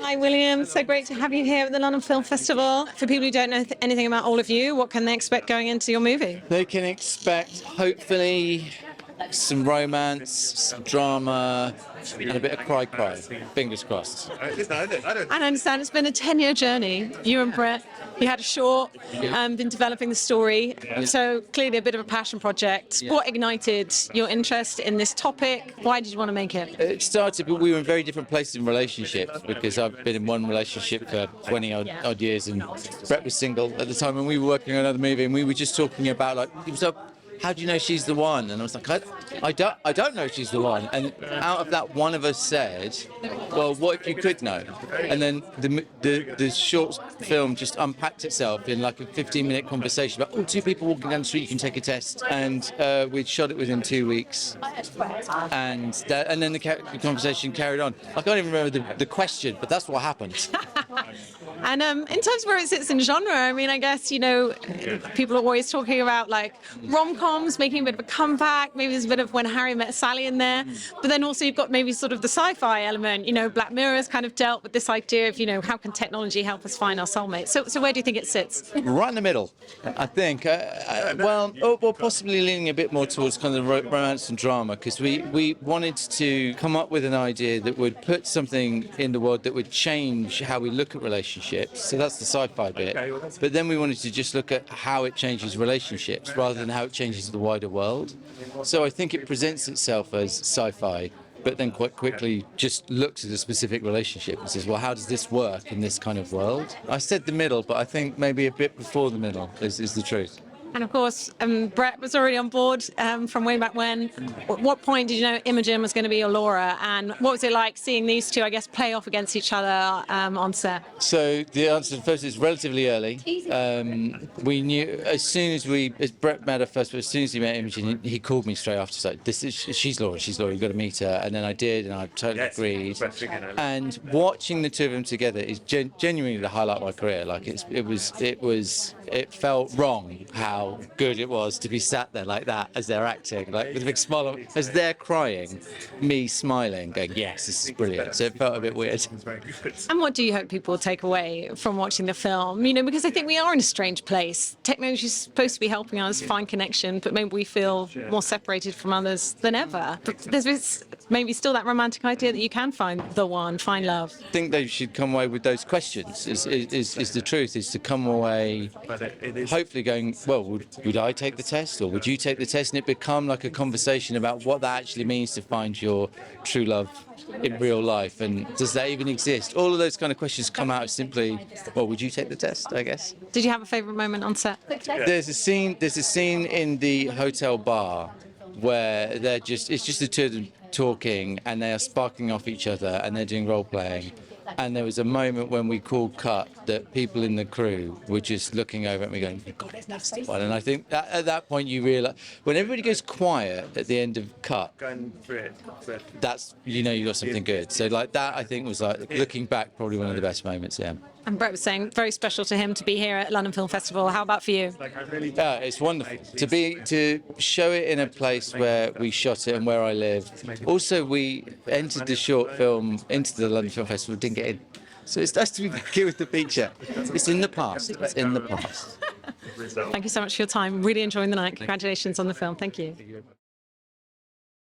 Hi, William. So great to have you here at the London Film Festival. For people who don't know anything about all of you, what can they expect going into your movie? They can expect, hopefully, some romance, some drama, and a bit of cry. Fingers crossed. And I understand it's been a 10-year journey. You and Brett, you had a short, been developing the story. So clearly a bit of a passion project. What ignited your interest in this topic? Why did you want to make it? It started, but we were in very different places in relationships because I've been in one relationship for 20 odd years and Brett was single at the time, and we were working on another movie and we were just talking about, like, it was like, how do you know she's the one? And I was like, I don't know she's the one. And out of that, one of us said, well, what if you could know? And then the short film just unpacked itself in like a 15-minute conversation about, two people walking down the street, you can take a test. And we'd shot it within 2 weeks. And then the conversation carried on. I can't even remember the question, but that's what happened. And in terms of where it sits in genre, I mean, I guess, people are always talking about like rom-coms making a bit of a comeback. Maybe there's a bit of When Harry Met Sally in there. But then also you've got maybe sort of the sci-fi element. Black Mirror's kind of dealt with this idea of, how can technology help us find our soulmates? So where do you think it sits? Right in the middle, I think. Well, possibly leaning a bit more towards kind of romance and drama, because we wanted to come up with an idea that would put something in the world that would change how we look at relationships. So that's the sci-fi bit. But then we wanted to just look at how it changes relationships rather than how it changes the wider world. So I think it presents itself as sci-fi, but then quite quickly just looks at a specific relationship and says, well, how does this work in this kind of world? I said the middle, but I think maybe a bit before the middle is the truth. And of course, Brett was already on board from way back when. At what point did you know Imogen was going to be your Laura? And what was it like seeing these two, I guess, play off against each other on set? So the answer to the first is relatively early. We knew as Brett met her first, but as soon as he met Imogen, he called me straight after. So she's Laura, you've got to meet her. And then I did, and I totally agreed. And watching the two of them together is genuinely the highlight of my career. Like it felt wrong how good it was to be sat there like that as they're acting, like with a big smile as they're crying, me smiling, going, yes, this is brilliant. So it felt a bit weird. And what do you hope people will take away from watching the film? Because I think we are in a strange place. Technology is supposed to be helping us find connection, but maybe we feel more separated from others than ever. But there's maybe still that romantic idea that you can find the one, find love. I think they should come away with those questions is the truth, is to come away hopefully going, well, would I take the test or would you take the test? And it become like a conversation about what that actually means to find your true love in real life, and does that even exist? All of those kind of questions come out simply, well, would you take the test, I guess? Did you have a favourite moment on set? There's a scene in the hotel bar where it's just the two of them talking and they are sparking off each other and they're doing role playing. And there was a moment when we called cut that people in the crew were just looking over at me going, God, that's the one. And I think at that point you realise, when everybody goes quiet at the end of cut, that's, you got something good. So like that, I think was like, looking back, probably one of the best moments, yeah. And Brett was saying very special to him to be here at London Film Festival. How about for you? Yeah, it's wonderful to show it in a place where we shot it and where I live. Also, we entered the short film into the London Film Festival, didn't get in. So it's nice to be back here with the feature. It's in the past. It's in the past. Thank you so much for your time. Really enjoying the night. Congratulations on the film. Thank you.